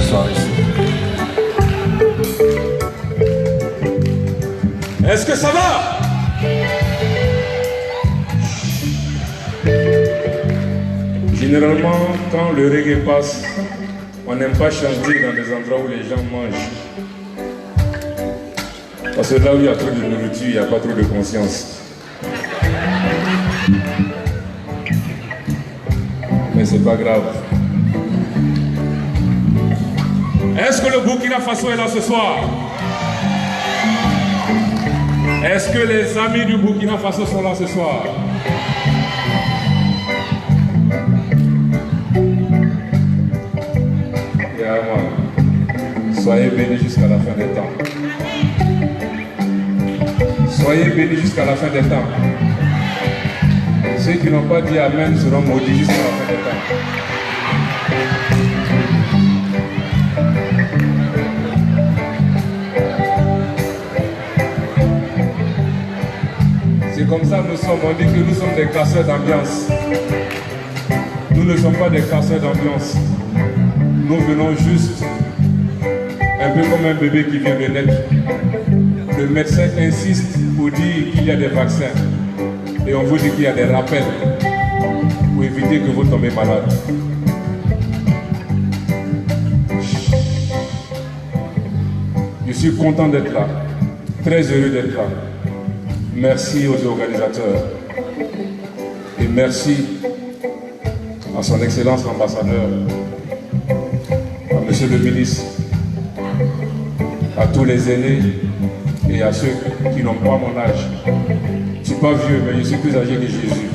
s'asseoir ici. Est-ce que ça va? Généralement, quand le reggae passe, on n'aime pas chanter dans des endroits où les gens mangent. Parce que là où il y a trop de nourriture, il n'y a pas trop de conscience. Mais c'est pas grave. Est-ce que le Burkina Faso est là ce soir? Est-ce que les amis du Burkina Faso sont là ce soir? Soyez bénis jusqu'à la fin des temps. Soyez bénis jusqu'à la fin des temps. Ceux qui n'ont pas dit Amen seront maudits jusqu'à la fin des temps. C'est comme ça que nous sommes. On dit que nous sommes des casseurs d'ambiance. Nous ne sommes pas des casseurs d'ambiance. Nous venons juste un peu comme un bébé qui vient de naître. Le médecin insiste pour dire qu'il y a des vaccins. Et on vous dit qu'il y a des rappels pour éviter que vous tombez malade. Je suis content d'être là. Très heureux d'être là. Merci aux organisateurs. Et merci à son Excellence l'ambassadeur, à Monsieur le ministre, à tous les aînés et à ceux qui n'ont pas mon âge. Je ne suis pas vieux, mais je suis plus âgé que Jésus.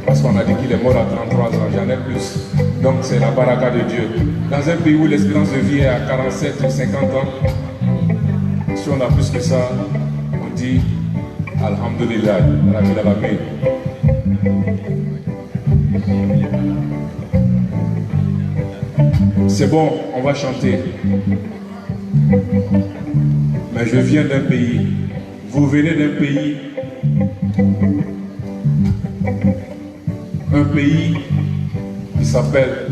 Parce qu'on a dit qu'il est mort à 33 ans, j'en ai plus. Donc c'est la baraka de Dieu. Dans un pays où l'espérance de vie est à 47 ou 50 ans, si on a plus que ça, on dit Alhamdulillah, Rabbil Alamin. C'est bon, on va chanter. Mais je viens d'un pays. Vous venez d'un pays. Un pays qui s'appelle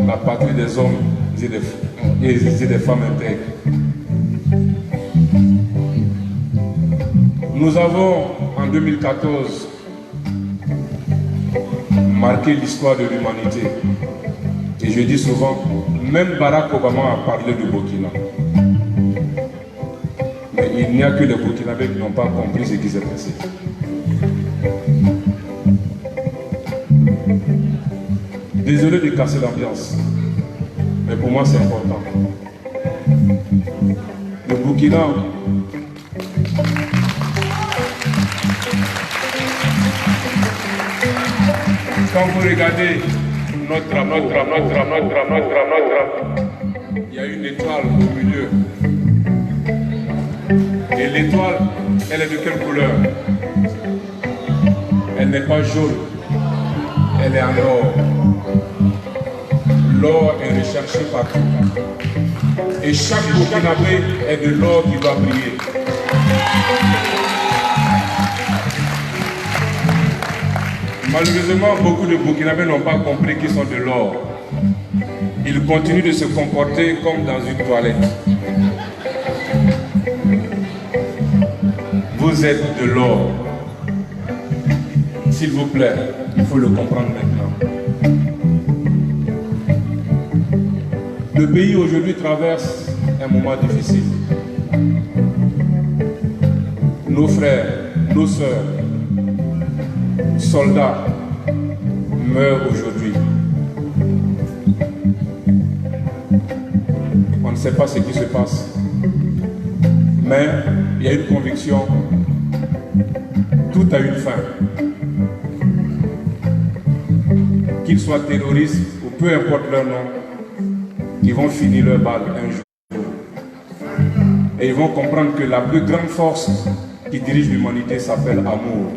la patrie des hommes et des femmes intègres. Nous avons, en 2014, marqué l'histoire de l'humanité. Et je dis souvent, même Barack Obama a parlé du Burkina. Mais il n'y a que les Burkinabés qui n'ont pas compris ce qui s'est passé. Désolé de casser l'ambiance, mais pour moi c'est important. Le Burkina, quand vous regardez notre drapeau, il y a une étoile au milieu. Et l'étoile, elle est de quelle couleur? Elle n'est pas jaune, elle est en or. L'or est recherché partout. Et chaque Burkinabé est de l'or qui doit briller. Malheureusement, beaucoup de Burkinabés n'ont pas compris qu'ils sont de l'or. Ils continuent de se comporter comme dans une toilette. Vous êtes de l'or. S'il vous plaît, il faut le comprendre maintenant. Le pays aujourd'hui traverse un moment difficile. Nos frères, nos sœurs, soldats meurent aujourd'hui. On ne sait pas ce qui se passe. Mais il y a une conviction, tout a une fin. Qu'ils soient terroristes ou peu importe leur nom, ils vont finir leur balle un jour. Et ils vont comprendre que la plus grande force qui dirige l'humanité s'appelle amour.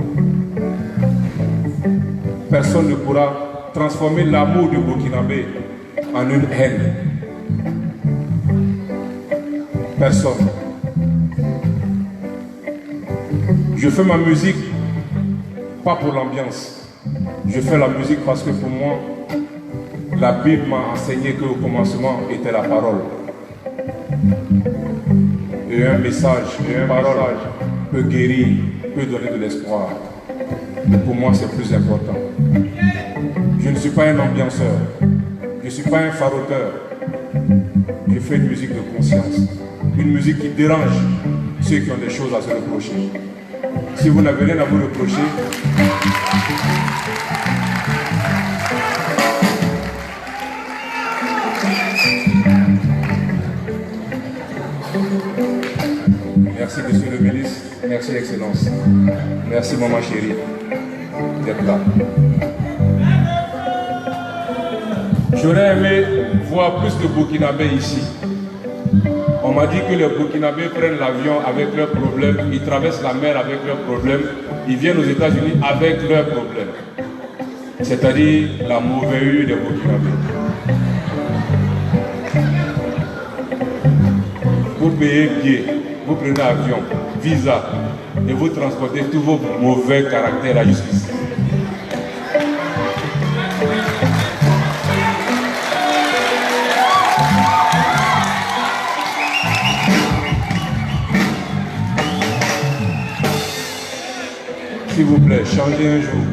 Personne ne pourra transformer l'amour du Burkinabé en une haine. Personne. Je fais ma musique pas pour l'ambiance. Je fais la musique parce que pour moi, La Bible m'a enseigné qu'au commencement était la parole. Et un message, une parole peut guérir, peut donner de l'espoir. Mais pour moi, c'est plus important. Je ne suis pas un ambianceur. Je ne suis pas un faroteur. Je fais une musique de conscience. Une musique qui dérange ceux qui ont des choses à se reprocher. Si vous n'avez rien à vous reprocher, merci Monsieur le ministre, merci Excellence, merci Maman chérie d'être là. J'aurais aimé voir plus de Burkinabés ici. On m'a dit que les Burkinabés prennent l'avion avec leurs problèmes, ils traversent la mer avec leurs problèmes, ils viennent aux États-Unis avec leurs problèmes. C'est-à-dire la mauvaise vue des Burkinabés. Vous payez billet, vous prenez avion, visa, et vous transportez tous vos mauvais caractères à justice. S'il vous plaît, changez un jour.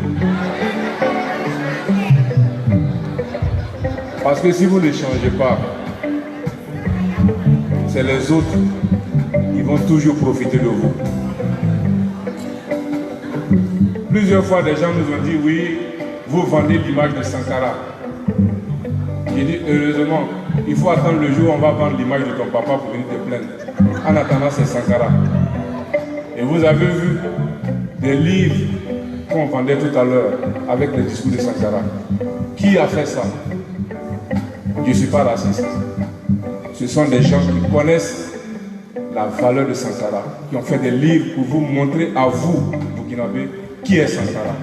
Parce que si vous ne changez pas, c'est les autres qui vont toujours profiter de vous. Plusieurs fois, des gens nous ont dit, oui, vous vendez l'image de Sankara. J'ai dit, heureusement, il faut attendre le jour où on va vendre l'image de ton papa pour venir te plaindre. En attendant, c'est Sankara. Et vous avez vu des livres qu'on vendait tout à l'heure avec les discours de Sankara. Qui a fait ça? Je ne suis pas raciste. Ce sont des gens qui connaissent la valeur de Sankara, qui ont fait des livres pour vous montrer à vous, Burkinabé, qui est Sankara.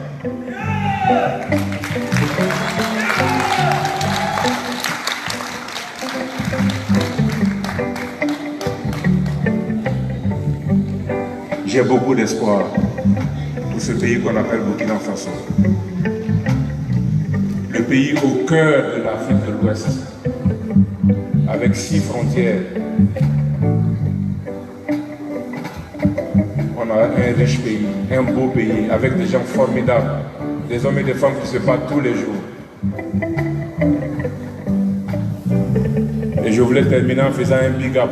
J'ai beaucoup d'espoir pour ce pays qu'on appelle Burkina Faso. Le pays au cœur de l'Afrique de l'Ouest, avec 6 frontières. On a un riche pays, un beau pays, avec des gens formidables, des hommes et des femmes qui se battent tous les jours. Et je voulais terminer en faisant un big up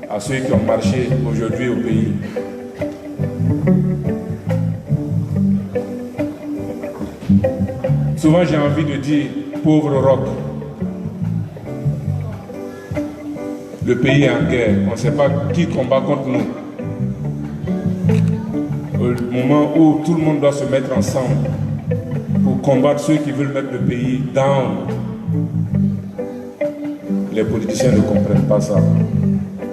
à ceux qui ont marché aujourd'hui au pays. Souvent j'ai envie de dire, pauvre roc, le pays est en guerre, on ne sait pas qui combat contre nous. Au moment où tout le monde doit se mettre ensemble pour combattre ceux qui veulent mettre le pays down, les politiciens ne comprennent pas ça.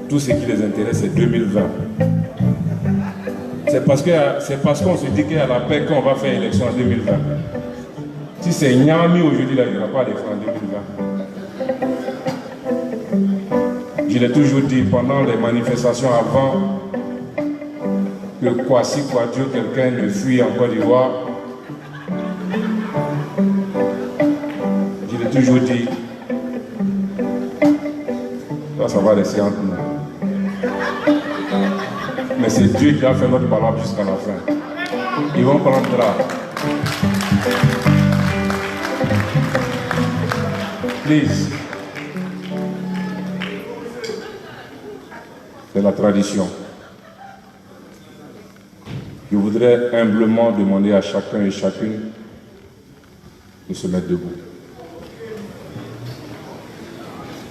Tout ce qui les intéresse, c'est 2020. C'est parce qu'on se dit qu'il y a la paix qu'on va faire élection en 2020. Si c'est Niamey aujourd'hui, là, il n'y aura pas d'élection en 2020. Je l'ai toujours dit pendant les manifestations avant que Kwasi Kwadjo, quelqu'un ne fuit en Côte d'Ivoire. Je l'ai toujours dit, ça va rester entre nous. Mais c'est Dieu qui a fait notre parole jusqu'à la fin. Ils vont prendre là. Please. C'est la tradition. Je voudrais humblement demander à chacun et chacune de se mettre debout.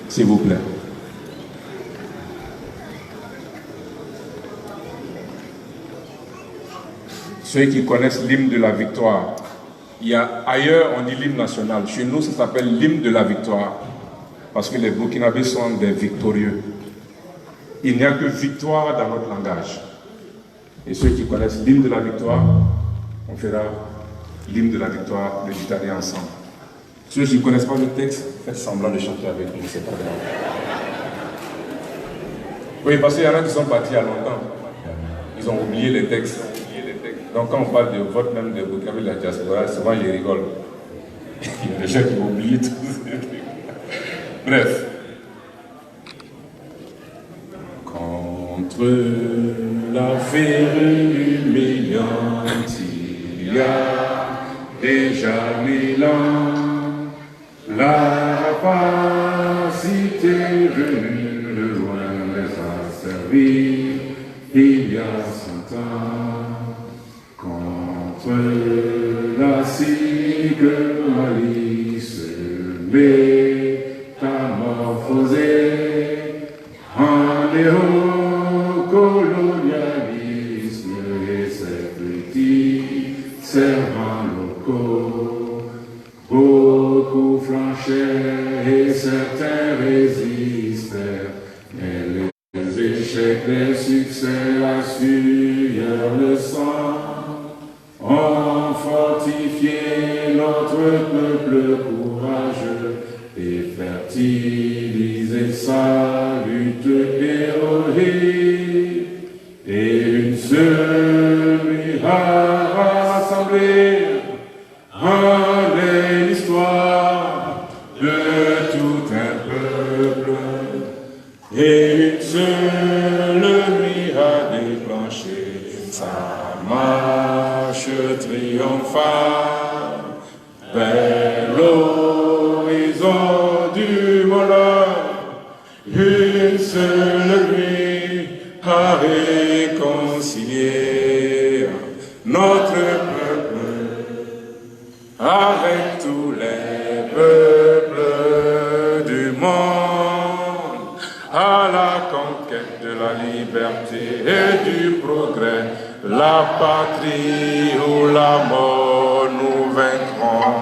S'il vous plaît. Ceux qui connaissent l'hymne de la victoire, il y a ailleurs on dit l'hymne national, chez nous ça s'appelle l'hymne de la victoire, parce que les Burkinabés sont des victorieux. Il n'y a que victoire dans notre langage. Et ceux qui connaissent l'hymne de la victoire, on fera l'hymne de la victoire de l'Italie ensemble. Ceux qui ne connaissent pas le texte, faites semblant de chanter avec nous, c'est pas grave. Oui, parce qu'il y en a qui sont partis il y a longtemps. Ils ont oublié les textes. Donc quand on parle de vote même de Burkinabé de la diaspora, souvent je rigole. Il y a des gens qui ont oublié tout. Bref. Contre la féerie humiliante, il y a déjà 1000 ans, la rapacité venue de loin les a servi, il y a 100 ans, contre la cigue malice métamorphosée en néocolonialisme et ses petits servants locaux. Beaucoup flanchèrent et certains résistèrent, mais les échecs des succès assurèrent le sang, ont fortifié notre peuple courageux et fertilisé sa lutte héroïque. Et une seule lui a rassemblé en l'histoire de tout un peuple, et une seule lui a déclenché sa marche triomphale vers l'horizon du bonheur. Une seule lui a réconcilié notre peuple avec tous les peuples du monde, à la conquête de la liberté et du progrès, la patrie ou la mort nous vaincrons.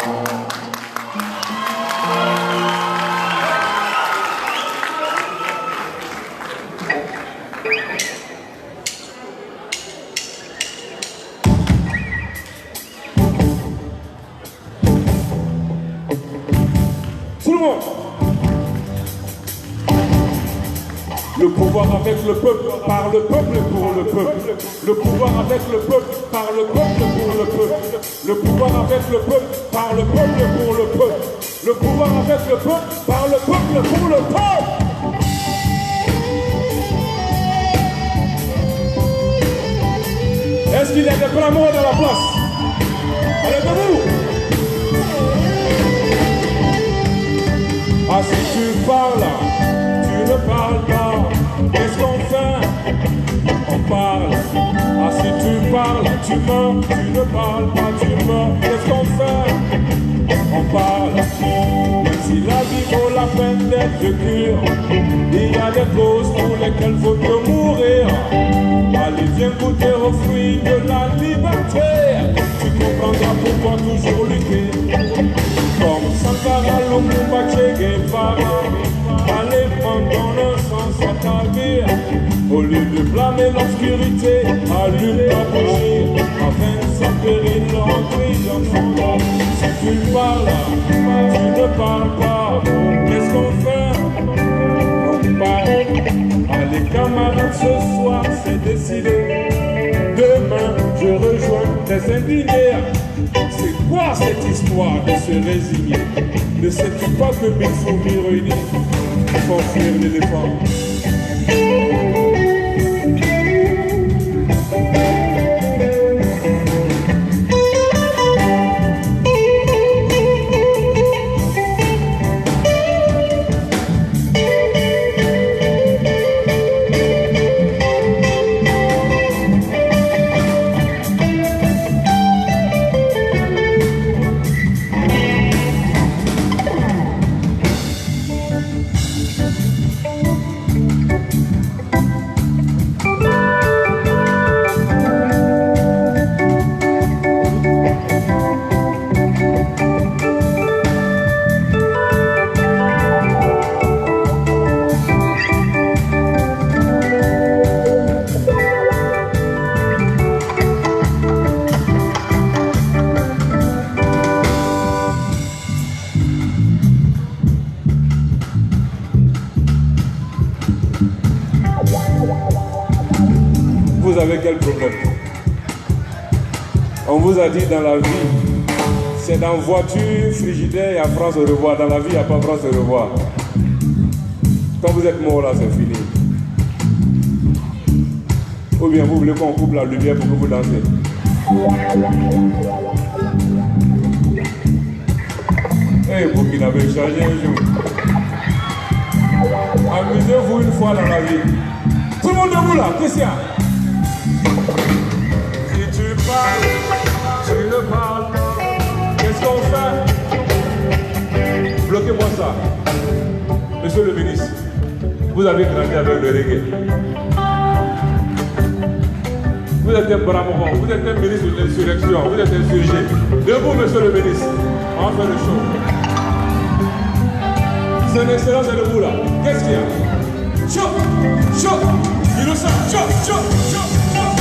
Tout le monde. Le pouvoir avec le peuple, par le peuple pour le peuple. Le pouvoir avec le peuple, par le peuple pour le peuple. Le pouvoir avec le peuple, par le peuple pour le peuple. Le pouvoir avec le peuple, par le peuple pour le peuple. Est-ce qu'il y a des bramots dans la place? Allez debout. Ah, si tu parles, tu ne parles pas. Qu'est-ce qu'on fait? On parle. Ah, si tu parles, tu mens. Tu ne parles pas, tu mens. Qu'est-ce qu'on fait? On parle. Même si la vie vaut la peine d'être vécue, il y a des causes pour lesquelles faut mieux mourir. Allez, viens goûter aux fruits de la liberté. Tu comprendras pourquoi toujours lutter. Comme Sankara, Lumumba, Che Guevara, allez prendre ton sens à ta vie. Au lieu de blâmer l'obscurité, allume ta bougie, afin de s'apérir l'entrée. Si tu parles, tu ne parles pas. Qu'est-ce qu'on fait? On parle. Allez camarades, ce soir c'est décidé. Demain je rejoins des indignés. C'est quoi cette histoire de se résigner? Ne sais-tu pas que 1000 fourmis réunies font fuir l'éléphant? Vous avez quel problème? On vous a dit dans la vie, C'est dans voiture, frigidaire et à France au revoir. Dans la vie, il n'y a pas France au revoir. Quand vous êtes mort là, c'est fini. Ou bien vous voulez qu'on coupe la lumière pour que vous dansez. Eh, vous qui n'avez changé un jour. Amusez-vous une fois dans la vie. Tout le monde debout là, Christian. Si tu parles, tu ne parles pas. Qu'est-ce qu'on fait? Bloquez-moi ça. Monsieur le ministre, vous avez grandi avec le reggae. Vous êtes un brahman, vous êtes un ministre de l'insurrection, vous êtes insurgé. Debout, monsieur le ministre, on va faire le show. Son excellence est debout là. Qu'est-ce qu'il y a? Chaud, chaud, innocent, chaud, chaud, chaud, chaud.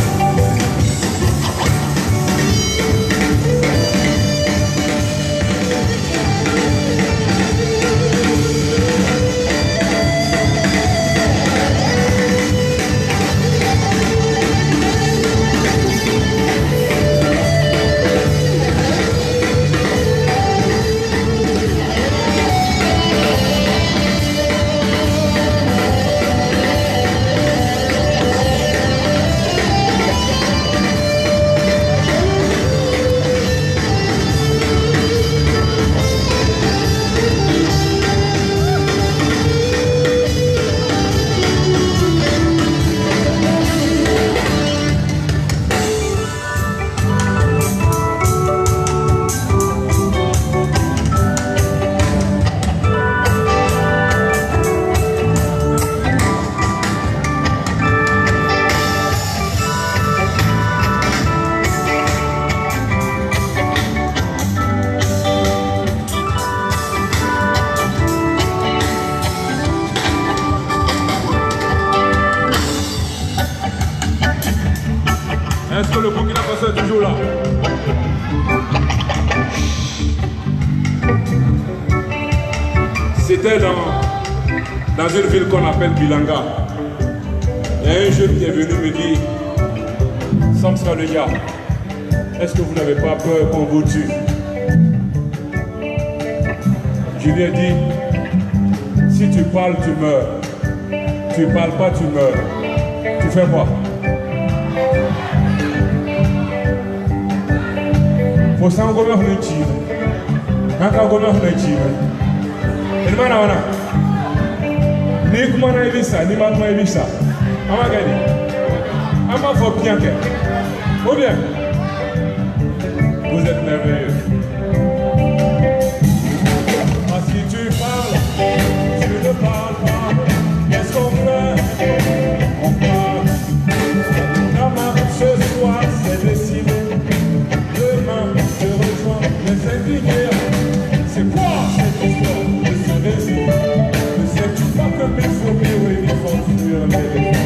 Est-ce que le Burkina Faso est toujours là? C'était dans une ville qu'on appelle Bilanga. Il y a un jeune qui est venu me dire, Samsa le gars, est-ce que vous n'avez pas peur qu'on vous tue? Je lui ai dit, si tu parles, tu meurs. Tu parles pas, tu meurs. Tu fais quoi? Faut ça encore le tire. Encore le tire. Il m'a dit, ni comment on a vu ça, ni comment on a vu ça. On va gagner. On va faire bien que. Ou bien, vous êtes merveilleux. Ah, si tu parles, tu ne parles pas. Qu'est-ce qu'on fait? On parle. Demain, ce soir, c'est décidé. Demain, je rejoins les indignés. C'est quoi cette histoire de ce récit? Ne sais-tu pas que mes fourmis, oui, ils font fuir les éléphants?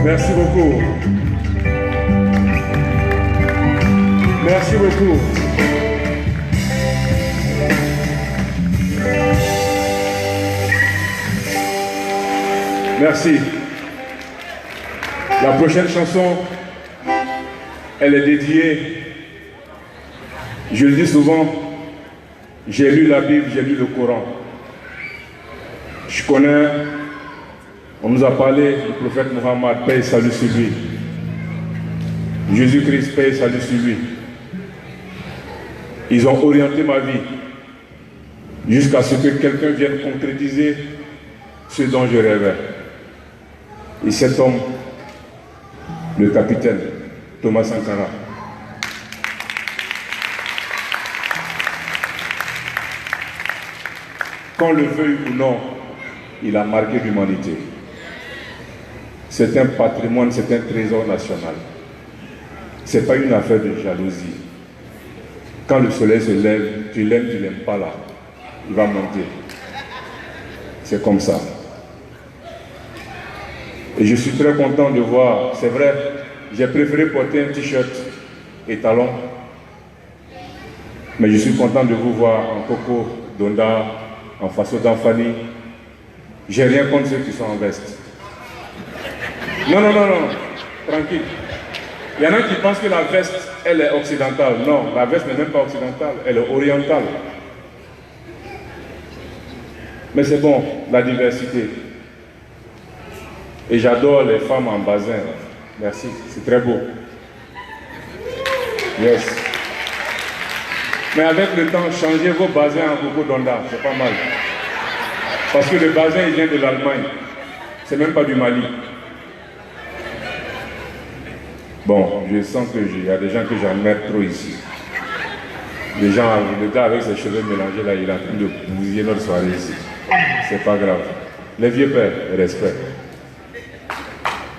Merci beaucoup. Merci beaucoup. Merci. La prochaine chanson, elle est dédiée, je le dis souvent, j'ai lu la Bible, j'ai lu le Coran. Je connais, on nous a parlé du prophète Mohammed, paix et salut sur lui. Jésus-Christ, paix et salut sur lui. Ils ont orienté ma vie jusqu'à ce que quelqu'un vienne concrétiser ce dont je rêvais. Et cet homme, le capitaine Thomas Sankara. Qu'on le veuille ou non, il a marqué l'humanité. C'est un patrimoine, c'est un trésor national. Ce n'est pas une affaire de jalousie. Quand le soleil se lève, tu l'aimes, tu ne l'aimes pas là. Il va monter. C'est comme ça. Et je suis très content de voir, c'est vrai, j'ai préféré porter un t-shirt et talons. Mais je suis content de vous voir en Coco Donda, en Faso d'Anfani, J'ai rien contre ceux qui sont en veste. Non, non, non, non, tranquille. Il y en a qui pensent que la veste, elle est occidentale. Non, la veste n'est même pas occidentale, elle est orientale. Mais c'est bon, la diversité. Et j'adore les femmes en bazin. Merci, c'est très beau. Yes. Mais avec le temps, changez vos bazins en coco d'onda, c'est pas mal. Parce que le bazin, il vient de l'Allemagne. C'est même pas du Mali. Bon, je sens qu'il y a des gens que j'en mets trop ici. Les gens, le gars avec ses cheveux mélangés là, il est en train de bousiller notre soirée ici. C'est pas grave. Les vieux pères, respect.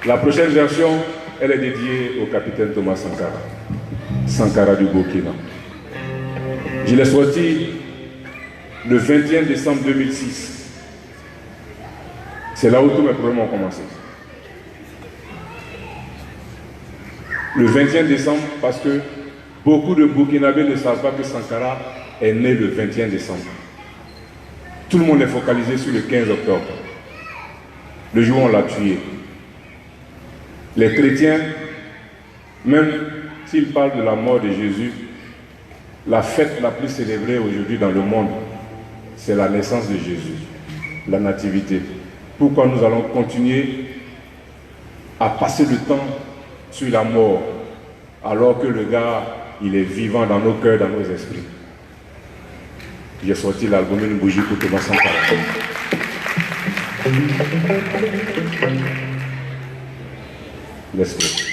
La prochaine version, elle est dédiée au capitaine Thomas Sankara. Sankara du Burkina. Je l'ai sorti le 21 décembre 2006. C'est là où tous mes problèmes ont commencé. Le 21 décembre, parce que beaucoup de Burkinabés ne savent pas que Sankara est né le 21 décembre. Tout le monde est focalisé sur le 15 octobre, le jour où on l'a tué. Les chrétiens, même s'ils parlent de la mort de Jésus, la fête la plus célébrée aujourd'hui dans le monde, c'est la naissance de Jésus, la nativité. Pourquoi nous allons continuer à passer le temps sur la mort, alors que le gars, il est vivant dans nos cœurs, dans nos esprits. J'ai sorti l'album Une bougie pour Thomas Sankara. Laisse-le.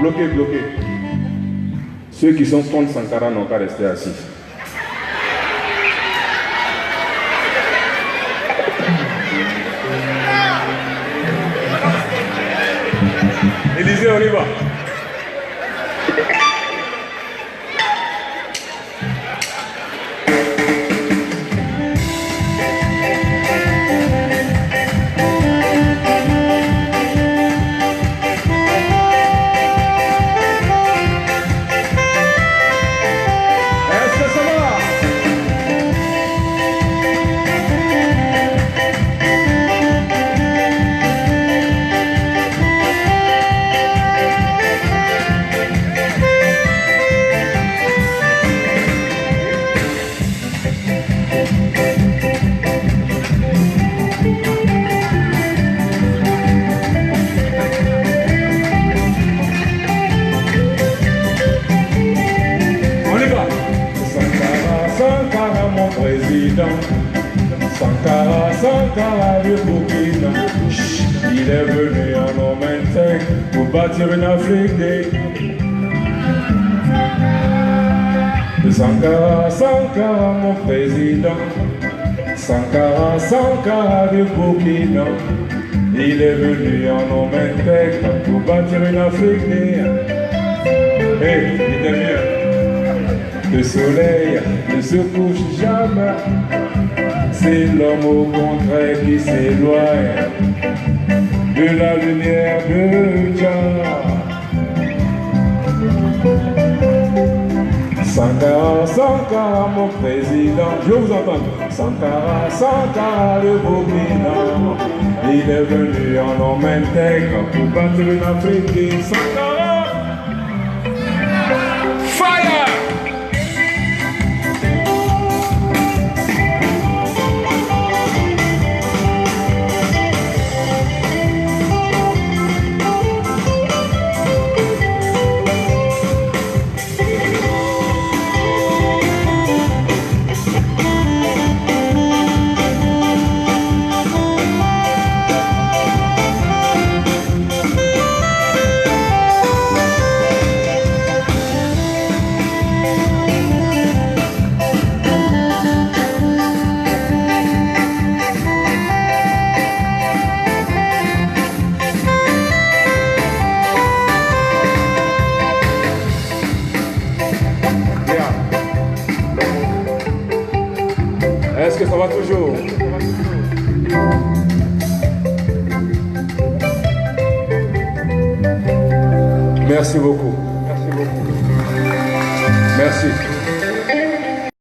Bloqué, bloqué. Ceux qui sont contre Sankara n'ont qu'à rester assis. Élisée, on y va. Sankara, Sankara du Burkina, il est venu en homme intègre pour bâtir une Afrique des... Sankara, Sankara mon président, Sankara, Sankara du Burkina, il est venu en homme intègre pour bâtir une Afrique des... Hey, il est mieux. Le soleil ne se couche jamais. C'est l'homme au contraire qui s'éloigne de la lumière de Jah. Sankara, Sankara, mon président, je vous entends. Sankara, Sankara, le Burkina, il est venu en homme intègre pour battre une Afrique. Sankara, fire! Ça va toujours. Merci beaucoup. Merci beaucoup. Merci.